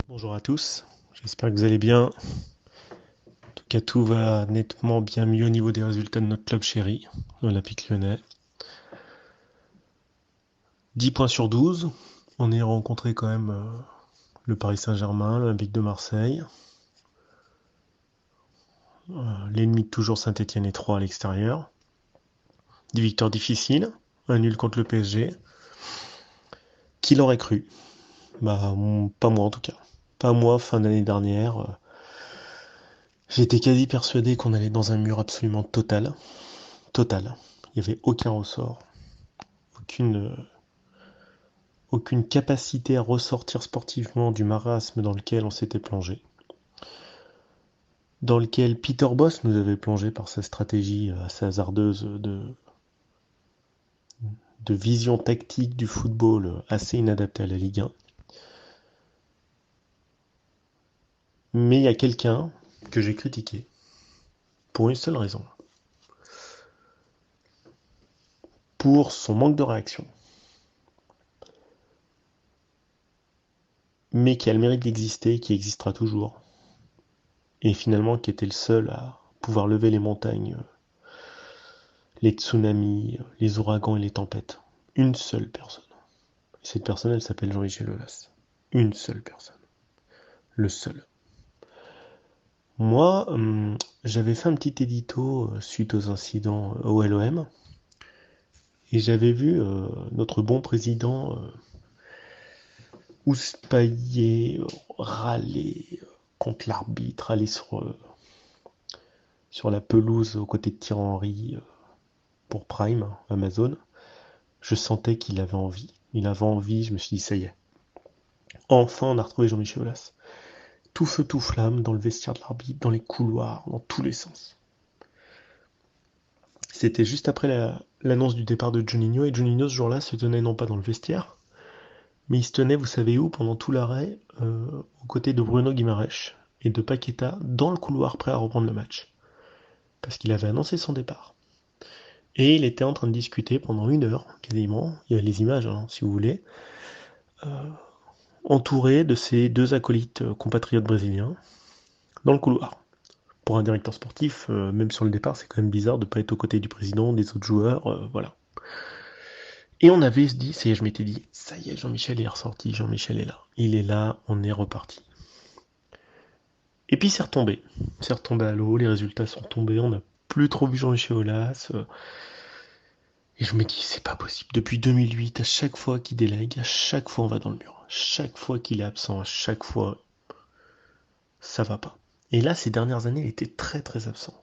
Bonjour à tous, j'espère que vous allez bien. En tout cas, tout va nettement bien mieux au niveau des résultats de notre club chéri, l'Olympique Lyonnais. 10 points sur 12. On est rencontré quand même le Paris Saint-Germain, l'Olympique de Marseille. L'ennemi de toujours Saint-Etienne et 3 à l'extérieur. Des victoires difficiles, un nul contre le PSG. Qui l'aurait cru? Pas moi en tout cas. Pas moi, fin d'année dernière. J'étais quasi persuadé qu'on allait dans un mur absolument total. Total. Il n'y avait aucun ressort, aucune aucune capacité à ressortir sportivement du marasme dans lequel on s'était plongé, dans lequel Peter Bosz nous avait plongé par sa stratégie assez hasardeuse de vision tactique du football assez inadaptée à la Ligue 1. Mais il y a quelqu'un que j'ai critiqué pour une seule raison, pour son manque de réaction, mais qui a le mérite d'exister, qui existera toujours, et finalement qui était le seul à pouvoir lever les montagnes, les tsunamis, les ouragans et les tempêtes. Une seule personne. Cette personne, elle s'appelle Jean-Michel Aulas. Une seule personne. Le seul. Moi, j'avais fait un petit édito suite aux incidents au LOM, et j'avais vu notre bon président houspiller, râler contre l'arbitre, aller sur la pelouse aux côtés de Thierry Henry pour Prime, Amazon. Je sentais qu'il avait envie. Il avait envie, je me suis dit, ça y est. Enfin, on a retrouvé Jean-Michel Aulas. Tout feu, tout flamme, dans le vestiaire de l'arbitre, dans les couloirs, dans tous les sens. C'était juste après l'annonce du départ de Juninho, et Juninho ce jour-là se tenait non pas dans le vestiaire, mais il se tenait, vous savez où, pendant tout l'arrêt, aux côtés de Bruno Guimaraes et de Paqueta, dans le couloir prêt à reprendre le match. Parce qu'il avait annoncé son départ. Et il était en train de discuter pendant 1 heure, quasiment, il y avait les images, hein, si vous voulez, entouré de ses deux acolytes compatriotes brésiliens, dans le couloir. Pour un directeur sportif, même sur le départ, c'est quand même bizarre de ne pas être aux côtés du président, des autres joueurs, voilà. Et on avait dit, je m'étais dit, ça y est, Jean-Michel est ressorti, Jean-Michel est là. Il est là, on est reparti. Et puis c'est retombé à l'eau, les résultats sont tombés, on n'a plus trop vu Jean-Michel Aulas. Et je me dis, c'est pas possible. Depuis 2008, à chaque fois qu'il délègue, à chaque fois on va dans le mur. Chaque fois qu'il est absent, à chaque fois, ça va pas. Et là, ces dernières années, il était très très absent.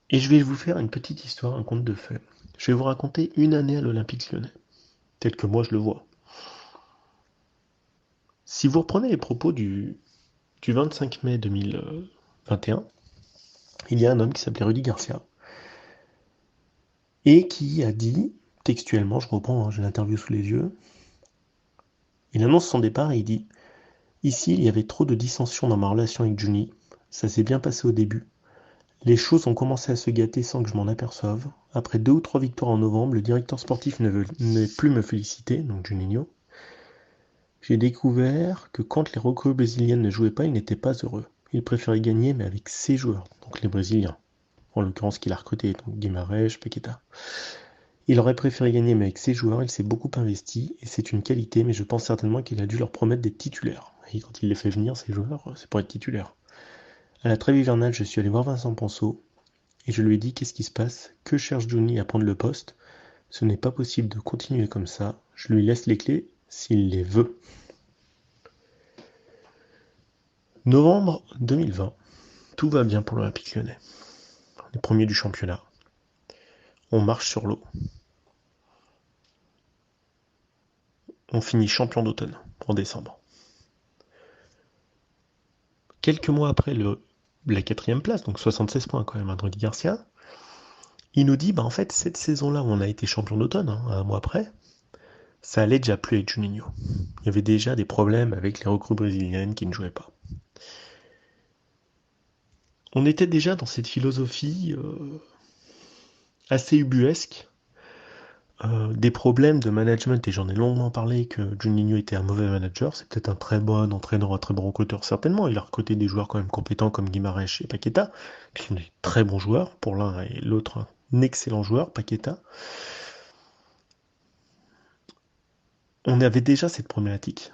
Et je vais vous faire une petite histoire, un conte de fées. Je vais vous raconter une année à l'Olympique Lyonnais, tel que moi je le vois. Si vous reprenez les propos du 25 mai 2021, il y a un homme qui s'appelait Rudy Garcia et qui a dit, textuellement, je reprends, hein, j'ai l'interview sous les yeux, il annonce son départ et il dit: Ici, il y avait trop de dissensions dans ma relation avec Juni, ça s'est bien passé au début. Les choses ont commencé à se gâter sans que je m'en aperçoive. Après 2 ou 3 victoires en novembre, le directeur sportif ne venait plus me féliciter, donc Juninho. J'ai découvert que quand les recrues brésiliennes ne jouaient pas, il n'était pas heureux. Il préférait gagner, mais avec ses joueurs, donc les Brésiliens. En l'occurrence qu'il a recruté, donc Guimaraes, Paqueta. Il aurait préféré gagner, mais avec ses joueurs, il s'est beaucoup investi, et c'est une qualité, mais je pense certainement qu'il a dû leur promettre des titulaires. Et quand il les fait venir, ces joueurs, c'est pour être titulaire. À la trêve hivernale, je suis allé voir Vincent Ponceau, et je lui ai dit: qu'est-ce qui se passe? Que cherche Johnny à prendre le poste? Ce n'est pas possible de continuer comme ça, je lui laisse les clés s'il les veut. Novembre 2020, tout va bien pour l'Olympique Lyonnais. On est premier du championnat. On marche sur l'eau. On finit champion d'automne en décembre. Quelques mois après la 4e place, donc 76 points quand même à Rudy Garcia, il nous dit: en fait, cette saison-là où on a été champion d'automne, hein, un mois après, ça allait déjà plus avec Juninho. Il y avait déjà des problèmes avec les recrues brésiliennes qui ne jouaient pas. On était déjà dans cette philosophie assez ubuesque, des problèmes de management, et j'en ai longuement parlé, que Juninho était un mauvais manager. C'est peut-être un très bon entraîneur, un très bon recruteur, certainement. Il a recruté des joueurs quand même compétents comme Guimarães et Paqueta, qui sont des très bons joueurs. Pour l'un et l'autre, un excellent joueur, Paqueta. On avait déjà cette problématique.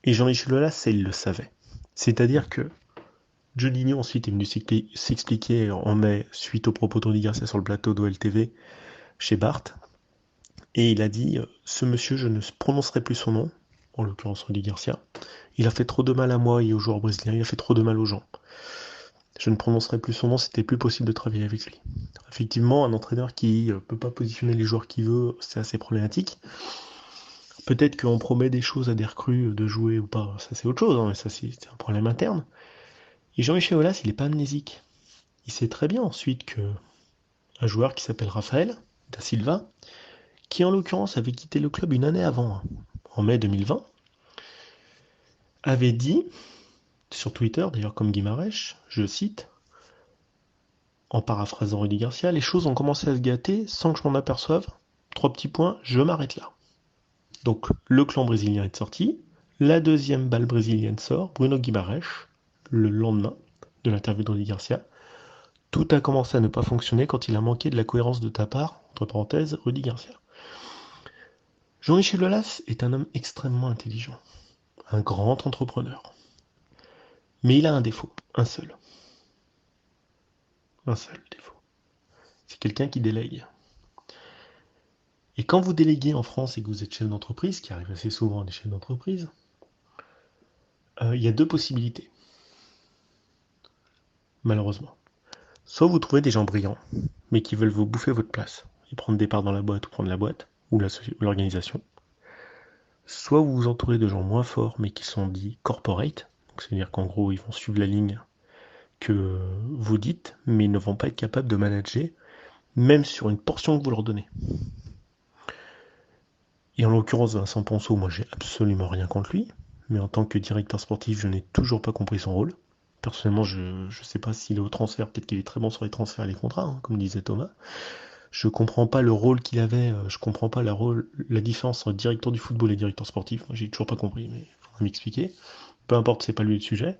Et Jean-Michel Aulas, il le savait. C'est-à-dire que Juninho ensuite est venu s'expliquer en mai, suite aux propos de Rudy Garcia sur le plateau d'OLTV, chez Bart. Et il a dit, ce monsieur, je ne prononcerai plus son nom, en l'occurrence Rudy Garcia. Il a fait trop de mal à moi et aux joueurs brésiliens, il a fait trop de mal aux gens. Je ne prononcerai plus son nom, c'était plus possible de travailler avec lui. Effectivement, un entraîneur qui peut pas positionner les joueurs qu'il veut, c'est assez problématique. Peut-être qu'on promet des choses à des recrues de jouer ou pas, ça c'est autre chose, hein, mais ça c'est un problème interne. Et Jean-Michel Aulas, il est pas amnésique. Il sait très bien ensuite que un joueur qui s'appelle Rafael da Silva, qui en l'occurrence avait quitté le club une année avant, hein, en mai 2020, avait dit sur Twitter, d'ailleurs comme Guimarães, je cite, en paraphrasant Rudy Garcia, les choses ont commencé à se gâter sans que je m'en aperçoive. 3 petits points, je m'arrête là. Donc le clan brésilien est sorti, la deuxième balle brésilienne sort, Bruno Guimarães, le lendemain de l'interview de Rudy Garcia. Tout a commencé à ne pas fonctionner quand il a manqué de la cohérence de ta part, entre parenthèses, Rudy Garcia. Jean-Michel Aulas est un homme extrêmement intelligent, un grand entrepreneur. Mais il a un défaut, un seul. Un seul défaut. C'est quelqu'un qui délègue. Et quand vous déléguez en France et que vous êtes chef d'entreprise, ce qui arrive assez souvent à des chefs d'entreprise, il y a 2 possibilités, malheureusement. Soit vous trouvez des gens brillants, mais qui veulent vous bouffer votre place, et prendre des parts dans la boîte ou prendre la boîte, ou l'organisation. Soit vous vous entourez de gens moins forts, mais qui sont dits corporate, c'est-à-dire qu'en gros, ils vont suivre la ligne que vous dites, mais ils ne vont pas être capables de manager, même sur une portion que vous leur donnez. Et en l'occurrence, Vincent Ponceau, moi j'ai absolument rien contre lui, mais en tant que directeur sportif, je n'ai toujours pas compris son rôle. Personnellement, je ne sais pas s'il est au transfert, peut-être qu'il est très bon sur les transferts et les contrats, hein, comme disait Thomas. Je comprends pas le rôle qu'il avait, je comprends pas la différence entre directeur du football et directeur sportif. Moi j'ai toujours pas compris, mais il faudra m'expliquer. Peu importe, c'est pas lui le sujet.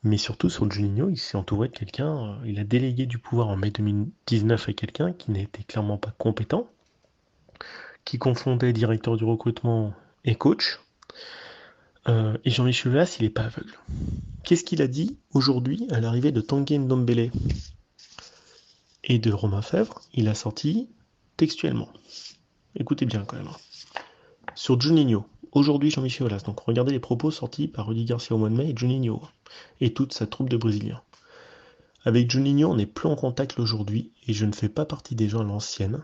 Mais surtout sur le Juninho, il s'est entouré de quelqu'un, il a délégué du pouvoir en mai 2019 à quelqu'un qui n'était clairement pas compétent, qui confondait directeur du recrutement et coach. Et Jean-Michel Aulas, il n'est pas aveugle. Qu'est-ce qu'il a dit aujourd'hui à l'arrivée de Tanguy Ndombele et de Romain Fèvre? Il a sorti textuellement. Écoutez bien quand même. Sur Juninho, aujourd'hui Jean-Michel Aulas. Donc regardez les propos sortis par Rudy Garcia au mois de mai et Juninho et toute sa troupe de Brésiliens. Avec Juninho, on n'est plus en contact aujourd'hui et je ne fais pas partie des gens à l'ancienne.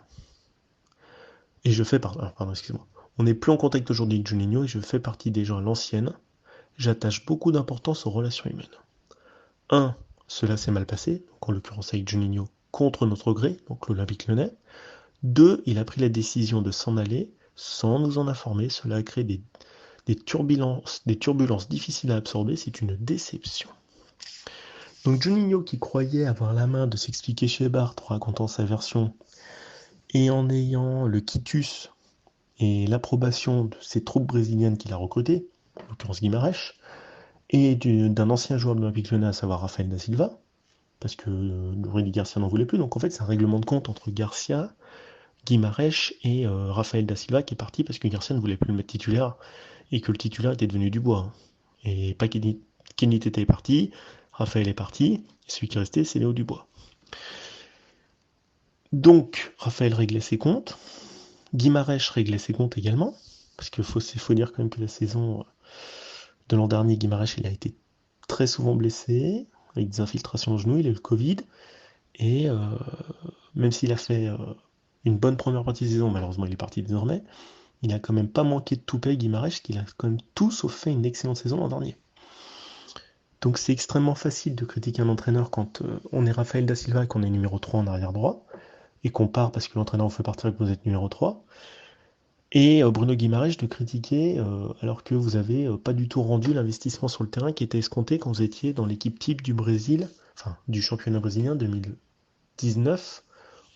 Et je fais partie. Pardon, excusez-moi. On n'est plus en contact aujourd'hui avec Juninho et je fais partie des gens à l'ancienne. J'attache beaucoup d'importance aux relations humaines. 1. Cela s'est mal passé, donc en l'occurrence avec Juninho, contre notre gré, donc l'Olympique Lyonnais. 2. Il a pris la décision de s'en aller sans nous en informer. Cela a créé des turbulences difficiles à absorber. C'est une déception. Donc Juninho, qui croyait avoir la main de s'expliquer chez Bart en racontant sa version et en ayant le quitus et l'approbation de ces troupes brésiliennes qu'il a recrutées, en l'occurrence Guimarães, et d'un ancien joueur de l'Olympique Lyonnais, à savoir Rafael da Silva, parce que Rudy Garcia n'en voulait plus. Donc en fait, c'est un règlement de compte entre Garcia, Guimarães et Rafael da Silva qui est parti parce que Garcia ne voulait plus le mettre titulaire et que le titulaire était devenu Dubois. Et pas Kenny Tete est parti, Rafael est parti, et celui qui est resté, c'est Léo Dubois. Donc, Rafael réglait ses comptes, Guimarães réglait ses comptes également, parce qu'il faut dire quand même que la saison de l'an dernier, Guimarães, il a été très souvent blessé, avec des infiltrations au genou, il a eu le Covid, et même s'il a fait une bonne première partie de saison, malheureusement il est parti désormais, il a quand même pas manqué de toupet Guimarães, qu'il a quand même tout sauf fait une excellente saison l'an dernier. Donc c'est extrêmement facile de critiquer un entraîneur quand on est Rafael da Silva et qu'on est numéro 3 en arrière droit, et qu'on part parce que l'entraîneur vous fait partir et que vous êtes numéro 3, et Bruno Guimarães de critiquer alors que vous avez pas du tout rendu l'investissement sur le terrain qui était escompté quand vous étiez dans l'équipe type du Brésil, enfin du championnat brésilien 2019,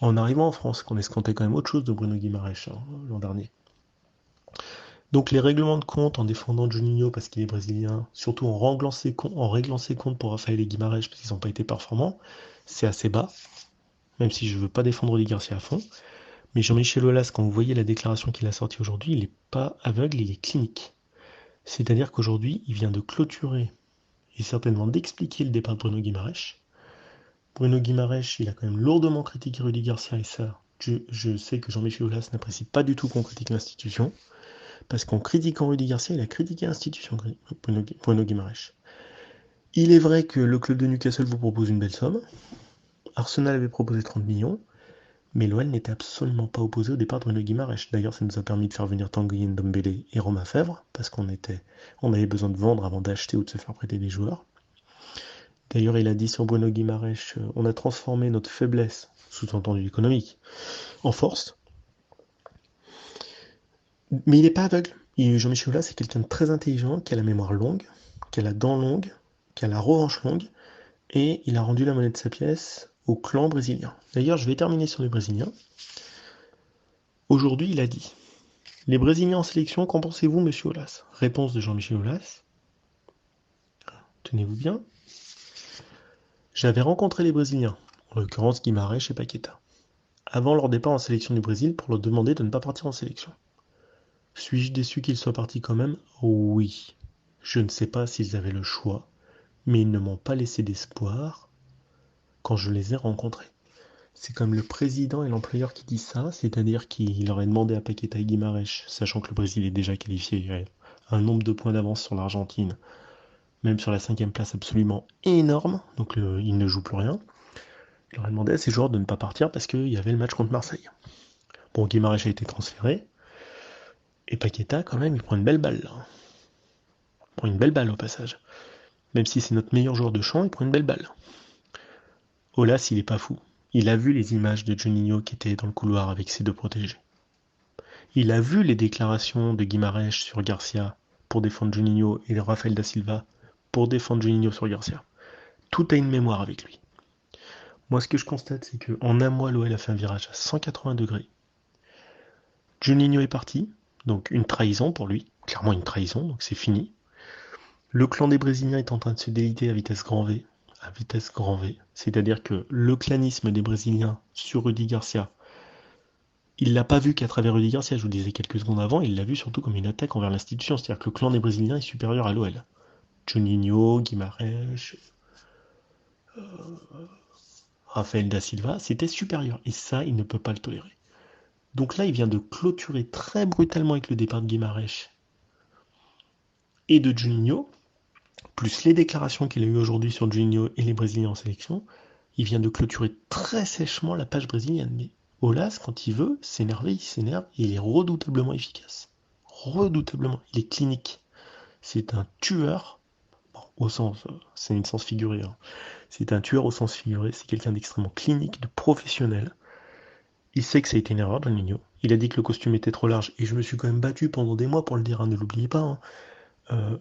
en arrivant en France, qu'on escomptait quand même autre chose de Bruno Guimaraes l'an dernier. Donc les règlements de compte en défendant Juninho parce qu'il est brésilien, surtout en réglant ses comptes pour Rafael et Guimaraes parce qu'ils n'ont pas été performants, c'est assez bas, même si je ne veux pas défendre Rudy Garcia à fond. Mais Jean-Michel Aulas, quand vous voyez la déclaration qu'il a sortie aujourd'hui, il n'est pas aveugle, il est clinique. C'est-à-dire qu'aujourd'hui, il vient de clôturer et certainement d'expliquer le départ de Bruno Guimaraes. Bruno Guimaraes, il a quand même lourdement critiqué Rudy Garcia et ça, je sais que Jean-Michel Aulas n'apprécie pas du tout qu'on critique l'institution. Parce qu'en critiquant Rudy Garcia, il a critiqué l'institution, Bruno Guimaraes. Il est vrai que le club de Newcastle vous propose une belle somme. Arsenal avait proposé 30 millions. Mais l'OL n'était absolument pas opposé au départ de Bruno Guimaraes. D'ailleurs, ça nous a permis de faire venir Tanguy Ndombele et Romain Fèvre, parce qu'on avait besoin de vendre avant d'acheter ou de se faire prêter des joueurs. D'ailleurs, il a dit sur Bruno Guimaraes, on a transformé notre faiblesse, sous-entendu économique, en force. Mais il n'est pas aveugle. Jean-Michel Aulas, c'est quelqu'un de très intelligent, qui a la mémoire longue, qui a la dent longue, qui a la revanche longue, et il a rendu la monnaie de sa pièce au clan brésilien. D'ailleurs, je vais terminer sur les Brésiliens. Aujourd'hui, il a dit: les Brésiliens en sélection, qu'en pensez-vous, monsieur Aulas? Réponse de Jean-Michel Aulas. Tenez-vous bien. J'avais rencontré les Brésiliens, en l'occurrence Guimaraes et Paqueta, avant leur départ en sélection du Brésil pour leur demander de ne pas partir en sélection. Suis-je déçu qu'ils soient partis quand même? Oui. Je ne sais pas s'ils avaient le choix, mais ils ne m'ont pas laissé d'espoir quand je les ai rencontrés. C'est comme le président et l'employeur qui disent ça, c'est-à-dire qu'il aurait demandé à Paqueta et Guimaraes, sachant que le Brésil est déjà qualifié à un nombre de points d'avance sur l'Argentine, même sur la 5e place absolument énorme, donc il ne joue plus rien. Il aurait demandé à ses joueurs de ne pas partir parce qu'il y avait le match contre Marseille. Bon, Guimaraes a été transféré, et Paqueta, quand même, il prend une belle balle là. Il prend une belle balle au passage. Même si c'est notre meilleur joueur de champ, il prend une belle balle. Aulas, il est pas fou. Il a vu les images de Juninho qui était dans le couloir avec ses deux protégés. Il a vu les déclarations de Guimaraes sur Garcia pour défendre Juninho et de Rafael da Silva pour défendre Juninho sur Garcia. Tout a une mémoire avec lui. Moi, ce que je constate, c'est qu'en un mois, l'OL a fait un virage à 180 degrés. Juninho est parti, donc une trahison pour lui, clairement une trahison, donc c'est fini. Le clan des Brésiliens est en train de se déliter à vitesse grand V, c'est-à-dire que le clanisme des Brésiliens sur Rudy Garcia, il l'a pas vu qu'à travers Rudy Garcia, je vous disais quelques secondes avant, il l'a vu surtout comme une attaque envers l'institution, c'est-à-dire que le clan des Brésiliens est supérieur à l'OL. Juninho, Guimaraes, Rafael da Silva, c'était supérieur, et ça, il ne peut pas le tolérer. Donc là, il vient de clôturer très brutalement avec le départ de Guimaraes et de Juninho, plus les déclarations qu'il a eues aujourd'hui sur Juninho et les Brésiliens en sélection, il vient de clôturer très sèchement la page brésilienne. Mais Aulas, quand il veut s'énerver, il s'énerve et il est redoutablement efficace. Redoutablement. Il est clinique. C'est un tueur, bon, au sens, c'est une sens figuré. Hein. C'est un tueur au sens figuré. C'est quelqu'un d'extrêmement clinique, de professionnel. Il sait que ça a été une erreur, Juninho. Il a dit que le costume était trop large et je me suis quand même battu pendant des mois pour le dire. Hein, ne l'oubliez pas. Hein.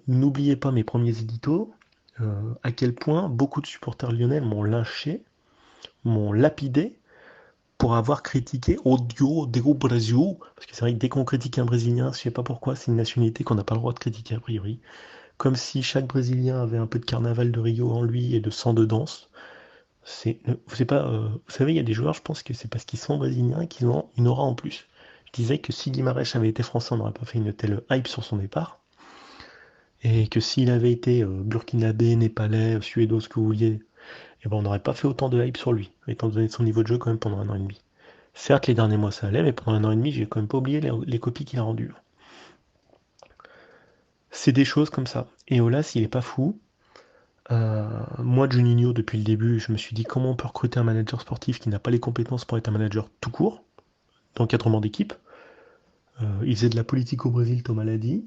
N'oubliez pas mes premiers éditos, à quel point beaucoup de supporters lyonnais m'ont lynché, m'ont lapidé pour avoir critiqué Odio do Brasil, parce que c'est vrai que dès qu'on critique un Brésilien, je sais pas pourquoi, c'est une nationalité qu'on n'a pas le droit de critiquer a priori, comme si chaque Brésilien avait un peu de carnaval de Rio en lui et de sang de danse. C'est pas, vous savez, il y a des joueurs, je pense que c'est parce qu'ils sont brésiliens qu'ils ont une aura en plus. Je disais que si Guimaraes avait été français, on n'aurait pas fait une telle hype sur son départ. Et que s'il avait été burkinabé, népalais, suédois, ce que vous vouliez, eh ben on n'aurait pas fait autant de hype sur lui, étant donné son niveau de jeu quand même pendant un an et demi. Certes, les derniers mois ça allait, mais pendant un an et demi, j'ai quand même pas oublié les copies qu'il a rendues. C'est des choses comme ça. Et Aulas, il est pas fou. Moi, Juninho, depuis le début, je me suis dit comment on peut recruter un manager sportif qui n'a pas les compétences pour être un manager tout court, d'encadrement d'équipe. Il faisait de la politique au Brésil, Thomas l'a dit.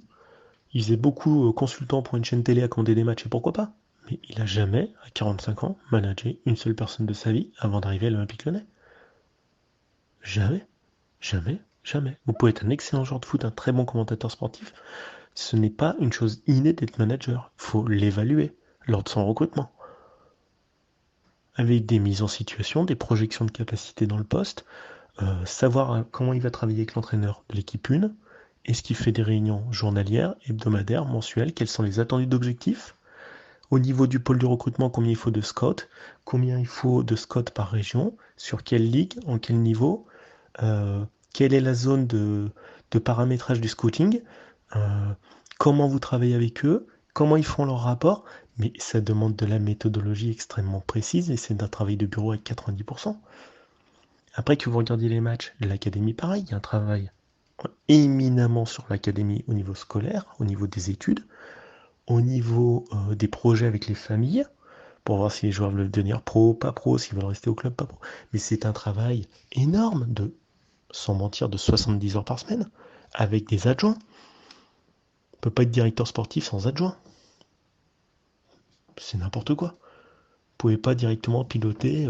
Il faisait beaucoup consultant pour une chaîne télé à commander des matchs, et pourquoi pas? Mais il a jamais, à 45 ans, managé une seule personne de sa vie avant d'arriver à l'Olympique Lyonnais. Jamais, jamais, jamais. Vous pouvez être un excellent joueur de foot, un très bon commentateur sportif. Ce n'est pas une chose innée d'être manager. Il faut l'évaluer lors de son recrutement. avec des mises en situation, des projections de capacité dans le poste, savoir comment il va travailler avec l'entraîneur de l'équipe 1, est-ce qu'il fait des réunions journalières, hebdomadaires, mensuelles, quels sont les attendus d'objectifs, au niveau du pôle de recrutement, combien il faut de scouts, combien il faut de scouts par région, sur quelle ligue, en quel niveau, quelle est la zone de paramétrage du scouting, euh, comment vous travaillez avec eux, comment ils font leur rapport, mais ça demande de la méthodologie extrêmement précise et c'est un travail de bureau avec 90%. Après que vous regardiez les matchs de l'académie, pareil, il y a un travail éminemment sur l'académie au niveau scolaire, au niveau des études, au niveau des projets avec les familles, pour voir si les joueurs veulent devenir pro, pas pro, s'ils veulent rester au club, pas pro. Mais c'est un travail énorme de, sans mentir, de 70 heures par semaine, avec des adjoints. On peut pas être directeur sportif sans adjoint. C'est n'importe quoi. Vous pouvez pas directement piloter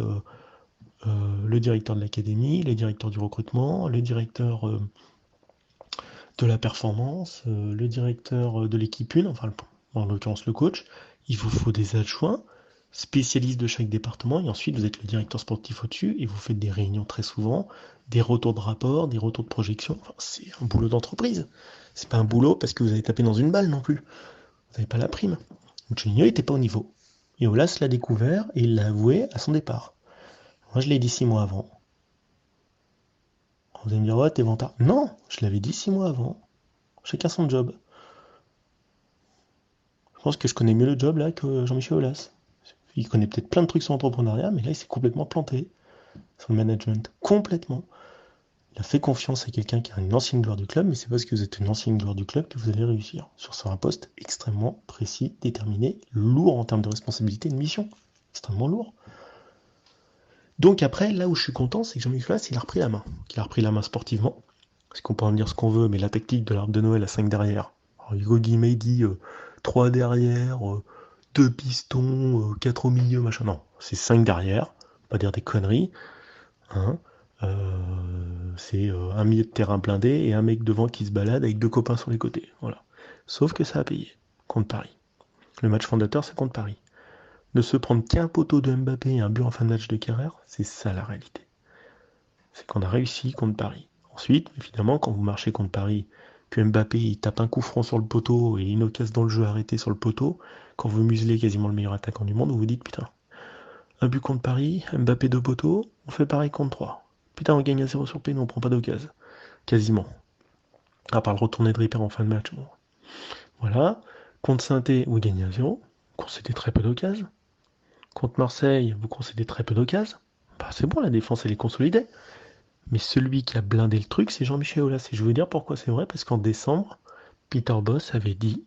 le directeur de l'académie, le directeur du recrutement, le directeur de la performance, le directeur de l'équipe 1, enfin en l'occurrence le coach. Il vous faut des adjoints spécialistes de chaque département et ensuite vous êtes le directeur sportif au-dessus et vous faites des réunions très souvent, des retours de rapport, des retours de projection. Enfin, c'est un boulot d'entreprise. C'est pas un boulot parce que vous avez tapé dans une balle non plus. Vous n'avez pas la prime. Donc Juninho n'était pas au niveau. Et Olas l'a découvert et il l'a avoué à son départ. Moi je l'ai dit 6 mois avant. Vous allez me dire, ouais, t'es vantard. Non, je l'avais dit 6 mois avant. Chacun son job. Je pense que je connais mieux le job là que Jean-Michel Aulas. Il connaît peut-être plein de trucs sur l'entrepreneuriat, mais là il s'est complètement planté sur le management. Complètement. Il a fait confiance à quelqu'un qui a une ancienne gloire du club, mais c'est parce que vous êtes une ancienne gloire du club que vous allez réussir. Sur un poste extrêmement précis, déterminé, lourd en termes de responsabilité et de mission. Extrêmement lourd. Donc après, là où je suis content, c'est que Jean-Michel Aulas, il a repris la main. Il a repris la main sportivement. Parce qu'on peut en dire ce qu'on veut, mais la tactique de l'arbre de Noël à 5 derrière. Alors, Hugo Guimay dit 3 derrière, 2 pistons, 4 au milieu, machin. Non, c'est 5 derrière. Pas dire des conneries. Hein. C'est un milieu de terrain blindé et un mec devant qui se balade avec deux copains sur les côtés. Voilà. Sauf que ça a payé contre Paris. Le match fondateur, c'est contre Paris. Ne se prendre qu'un poteau de Mbappé et un but en fin de match de Kerrer, c'est ça la réalité. C'est qu'on a réussi contre Paris. Ensuite, évidemment, quand vous marchez contre Paris, que Mbappé il tape un coup franc sur le poteau et une occasion dans le jeu arrêté sur le poteau, quand vous muselez quasiment le meilleur attaquant du monde, vous vous dites putain, un but contre Paris, Mbappé deux poteaux, on fait pareil contre 3. Putain, on gagne à 0 sur P, mais on prend pas d'occasion. Quasiment. À part le retourné de Ripper en fin de match. Bon. Voilà. Contre Saint-Étienne, vous gagnez à 0. Vous concédez très peu d'occasions. Contre Marseille, vous concédez très peu d'occasions. Bah, c'est bon, la défense, elle est consolidée. Mais celui qui a blindé le truc, c'est Jean-Michel Aulas. Et je vais vous dire pourquoi c'est vrai, parce qu'en décembre, Peter Bosz avait dit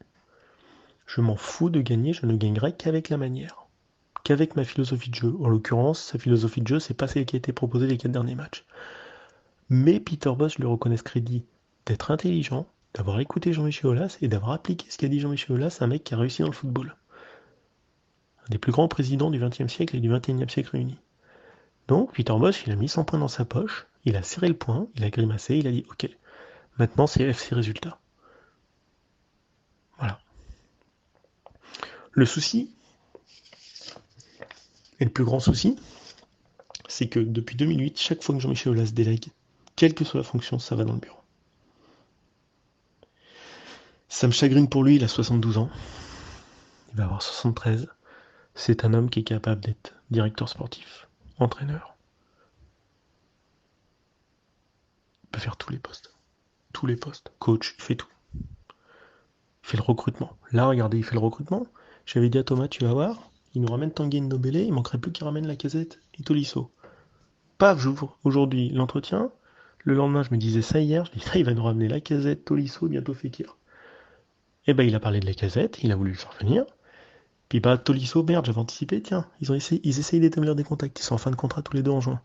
je m'en fous de gagner, je ne gagnerai qu'avec la manière, qu'avec ma philosophie de jeu. En l'occurrence, sa philosophie de jeu, c'est pas celle qui a été proposée les 4 derniers matchs. Mais Peter Bosz lui reconnaît ce crédit d'être intelligent, d'avoir écouté Jean-Michel Aulas et d'avoir appliqué ce qu'a dit Jean-Michel Aulas, un mec qui a réussi dans le football. Un des plus grands présidents du XXe siècle et du XXIe siècle réunis. Donc, Peter Bosz, il a mis son poing dans sa poche, il a serré le poing, il a grimacé, il a dit ok, maintenant c'est FC résultat. Voilà. Le souci, et le plus grand souci, c'est que depuis 2008, chaque fois que Jean-Michel Aulas délègue, quelle que soit la fonction, ça va dans le bureau. Ça me chagrine pour lui, il a 72 ans. Il va avoir 73. C'est un homme qui est capable d'être directeur sportif, entraîneur. Il peut faire tous les postes. Tous les postes. Coach, il fait tout. Il fait le recrutement. Là, regardez, il fait le recrutement. J'avais dit à Thomas, tu vas voir, il nous ramène Tanguy Ndombele, il manquerait plus qu'il ramène Lacazette et Tolisso. Paf, j'ouvre aujourd'hui l'entretien. Le lendemain, je me disais ça hier, je dis ça, il va nous ramener Lacazette, Tolisso, bientôt Fekir. Et ben, il a parlé de Lacazette, il a voulu le faire venir. Puis bah, Tolisso, merde, j'avais anticipé, tiens, ils essayent d'établir des contacts, ils sont en fin de contrat tous les deux en juin.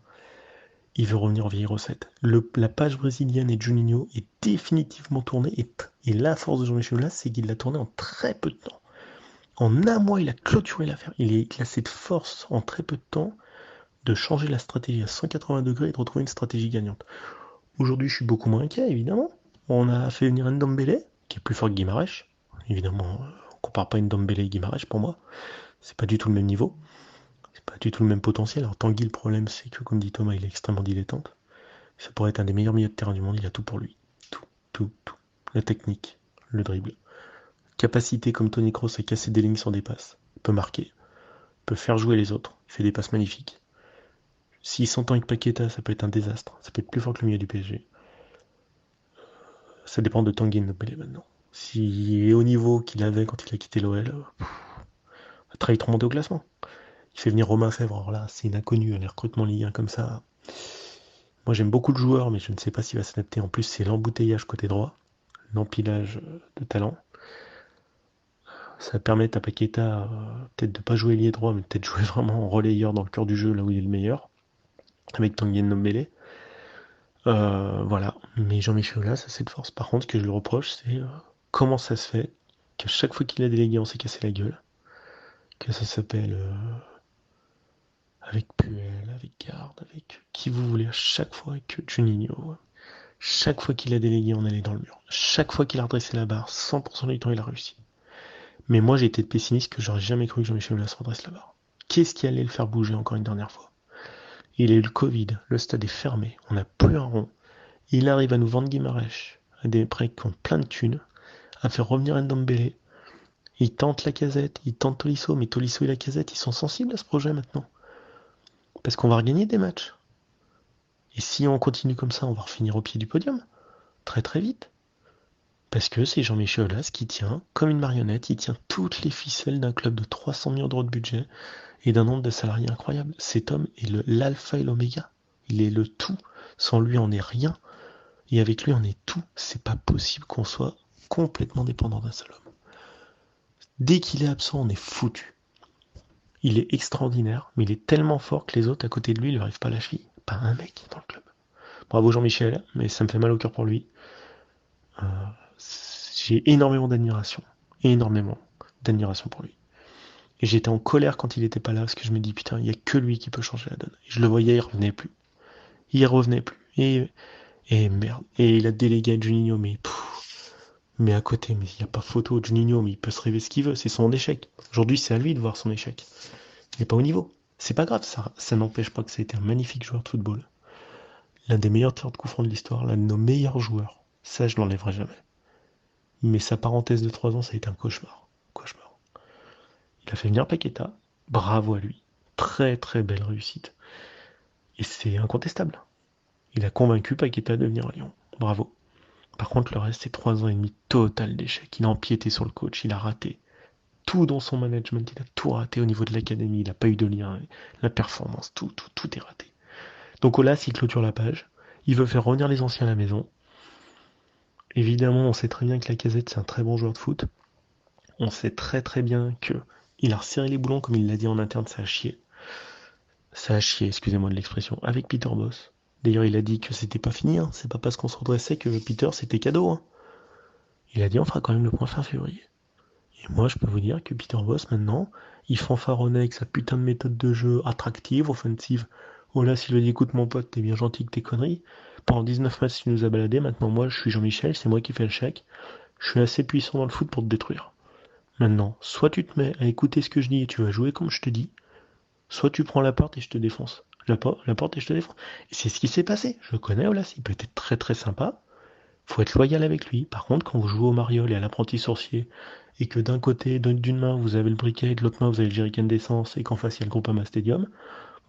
Il veut revenir aux vieilles recettes. La page brésilienne et Juninho est définitivement tournée, et la force de Jean-Michel Aulas, c'est qu'il l'a tournée en très peu de temps. En un mois, il a clôturé l'affaire. Il a cette force en très peu de temps de changer la stratégie à 180 degrés et de retrouver une stratégie gagnante. Aujourd'hui, je suis beaucoup moins inquiet, évidemment. On a fait venir Ndombele, qui est plus fort que Guimarães. Évidemment, on compare pas Ndombele et Guimarães pour moi. C'est pas du tout le même niveau. c'est pas du tout le même potentiel. Alors Tanguy, le problème, c'est que, comme dit Thomas, il est extrêmement dilettante. Ça pourrait être un des meilleurs milieux de terrain du monde, il a tout pour lui. Tout, tout, tout. La technique, le dribble. Capacité comme Toni Kroos à casser des lignes sur des passes. Il peut marquer, il peut faire jouer les autres, il fait des passes magnifiques. S'il s'entend avec Paqueta, ça peut être un désastre. Ça peut être plus fort que le milieu du PSG. Ça dépend de Tanguy Ndombele maintenant. S'il est au niveau qu'il avait quand il a quitté l'OL, a très vite remonté au classement. Il fait venir Romain Fèvre, alors là, c'est inconnu, les recrutements Ligue 1 comme ça. Moi j'aime beaucoup le joueur, mais je ne sais pas s'il va s'adapter. En plus, c'est l'embouteillage côté droit, l'empilage de talent. Ça permet à Paqueta peut-être de pas jouer lié droit, mais peut-être jouer vraiment en relayeur dans le cœur du jeu, là où il est le meilleur, avec Tanguy Ndombele. Voilà, mais Jean-Michel Aulas, ça c'est de force. Par contre, ce que je lui reproche, c'est comment ça se fait qu'à chaque fois qu'il a délégué, on s'est cassé la gueule. Que ça s'appelle avec Puel, avec Garde, avec qui vous voulez, à chaque fois que Juninho. Chaque fois qu'il a délégué, on allait dans le mur. Chaque fois qu'il a redressé la barre, 100% du temps, il a réussi. Mais moi, j'ai été pessimiste que j'aurais jamais cru que Jean-Michel Aulas redresse la barre. Qu'est-ce qui allait le faire bouger encore une dernière fois? Il a eu le Covid, le stade est fermé, on n'a plus un rond. Il arrive à nous vendre Guimarães à des prêts qui ont plein de thunes, à faire revenir Ndombele. Il tente Lacazette, il tente Tolisso, mais Tolisso et Lacazette, ils sont sensibles à ce projet maintenant. Parce qu'on va regagner des matchs. Et si on continue comme ça, on va finir au pied du podium. Très très vite. Parce que c'est Jean-Michel Aulas qui tient, comme une marionnette, il tient toutes les ficelles d'un club de 300 millions d'euros de budget et d'un nombre de salariés incroyable. Cet homme est l'alpha et l'oméga. Il est le tout. Sans lui, on n'est rien. Et avec lui, on est tout. C'est pas possible qu'on soit complètement dépendant d'un seul homme. Dès qu'il est absent, on est foutu. Il est extraordinaire, mais il est tellement fort que les autres à côté de lui ne lui arrivent pas à la cheville. Pas un mec dans le club. Bravo Jean-Michel, mais ça me fait mal au cœur pour lui. Euh, j'ai énormément d'admiration pour lui. Et j'étais en colère quand il était pas là, parce que je me dis putain, il y a que lui qui peut changer la donne. Et je le voyais, il revenait plus. Il revenait plus. Et merde. Et il a délégué à Juninho, mais à côté, mais il n'y a pas photo de Juninho, mais il peut se rêver ce qu'il veut, c'est son échec. Aujourd'hui, c'est à lui de voir son échec. Il n'est pas au niveau. C'est pas grave, ça n'empêche pas que ça a été un magnifique joueur de football. L'un des meilleurs tireurs de coup franc de l'histoire, l'un de nos meilleurs joueurs. Ça, je l'enlèverai jamais. Mais sa parenthèse de 3 ans, ça a été un cauchemar. Cauchemar. Il a fait venir Paqueta. Bravo à lui. Très très belle réussite. Et c'est incontestable. Il a convaincu Paqueta de venir à Lyon. Bravo. Par contre, le reste, c'est 3 ans et demi total d'échec. Il a empiété sur le coach, il a raté. Tout dans son management, il a tout raté au niveau de l'académie, il n'a pas eu de lien, la performance, tout est raté. Donc Olas, il clôture la page, il veut faire revenir les anciens à la maison. Évidemment, on sait très bien que Lacazette, c'est un très bon joueur de foot. On sait très très bien que il a resserré les boulons, comme il l'a dit en interne, ça a chié. Ça a chié, excusez-moi de l'expression, avec Peter Bosz. D'ailleurs, il a dit que c'était pas fini, hein. C'est pas parce qu'on se redressait que Peter, c'était cadeau. Hein. Il a dit on fera quand même le point fin février. Et moi, je peux vous dire que Peter Bosz, maintenant, il fanfaronnait avec sa putain de méthode de jeu attractive, offensive. Oh là, s'il lui dit écoute mon pote, t'es bien gentil que tes conneries. Pendant 19 matchs, il nous a baladé. Maintenant, moi, je suis Jean-Michel, c'est moi qui fais le chèque. Je suis assez puissant dans le foot pour te détruire. Maintenant, soit tu te mets à écouter ce que je dis et tu vas jouer comme je te dis, soit tu prends la porte et je te défonce. La porte et je te défonce. Et c'est ce qui s'est passé. Je le connais, Olas, il peut être très très sympa. Faut être loyal avec lui. Par contre, quand vous jouez au mariole et à l'apprenti sorcier, et que d'un côté, d'une main, vous avez le briquet, et de l'autre main, vous avez le jerrycan d'essence, et qu'en face, il y a le Groupama Stadium,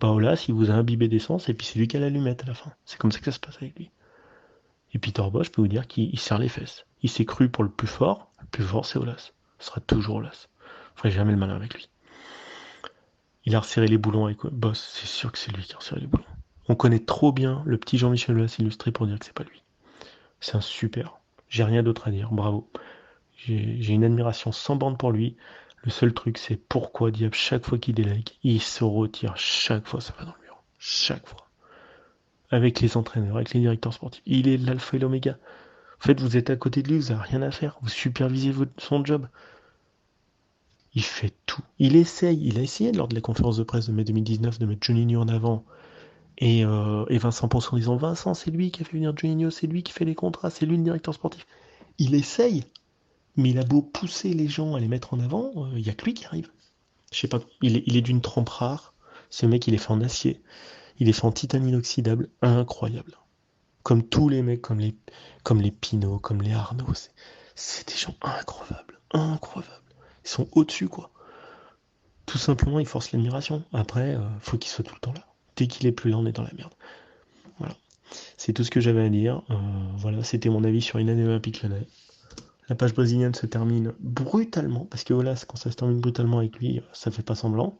bah Olas, il vous a imbibé d'essence, et puis c'est lui qui a l'allumette à la fin. C'est comme ça que ça se passe avec lui. Et Peter Bosz, je peux vous dire qu'il serre les fesses. Il s'est cru pour le plus fort c'est Olas. Ce sera toujours Olas. Vous ferez jamais le malin avec lui. Il a resserré les boulons avec Boss, c'est sûr que c'est lui qui a resserré les boulons. On connaît trop bien le petit Jean-Michel Aulas illustré pour dire que c'est pas lui. C'est un super. J'ai rien d'autre à dire, bravo. J'ai une admiration sans bande pour lui. Le seul truc, c'est pourquoi diable, chaque fois qu'il délègue, il se retire, chaque fois ça va dans le mur. Chaque fois. Avec les entraîneurs, avec les directeurs sportifs. Il est l'alpha et l'oméga. En fait, vous êtes à côté de lui, vous n'avez rien à faire. Vous supervisez son job. Il fait tout. Il a essayé lors de la conférence de presse de mai 2019 de mettre Juninho en avant. Et Vincent Ponce en disant Vincent, c'est lui qui a fait venir Juninho, c'est lui qui fait les contrats, c'est lui le directeur sportif. Il essaye. Mais il a beau pousser les gens à les mettre en avant, il n'y a que lui qui arrive. Je sais pas, il est d'une trempe rare. Ce mec, il est fait en acier, il est fait en titane inoxydable, incroyable. Comme tous les mecs, comme les Pinot, comme les Arnaud, c'est des gens incroyables, incroyables. Ils sont au-dessus, quoi. Tout simplement, ils forcent l'admiration. Après, faut qu'il soit tout le temps là. Dès qu'il est plus là, on est dans la merde. Voilà. C'est tout ce que j'avais à dire. Voilà, c'était mon avis sur une année olympique lyonnais. La page brésilienne se termine brutalement, parce que voilà, quand ça se termine brutalement avec lui, ça fait pas semblant.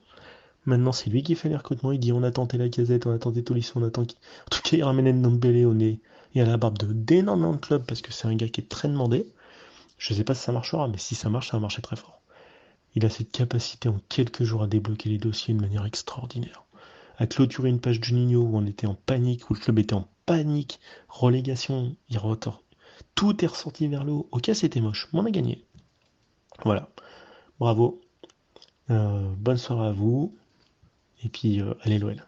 Maintenant, c'est lui qui fait les recrutements. Il dit on a tenté la Lacazette, on a tenté Tolisso, on a tenté. En tout cas, il ramène Ndombele au nez et à la barbe d'énormément de clubs, parce que c'est un gars qui est très demandé. Je sais pas si ça marchera, mais si ça marche, ça va marcher très fort. Il a cette capacité en quelques jours à débloquer les dossiers de manière extraordinaire. À clôturer une page Juninho où on était en panique, où le club était en panique, relégation, tout est ressorti vers le haut. Ok, c'était moche, mais on a gagné. Voilà, bravo. Bonne soirée à vous. Et puis, allez l'OL.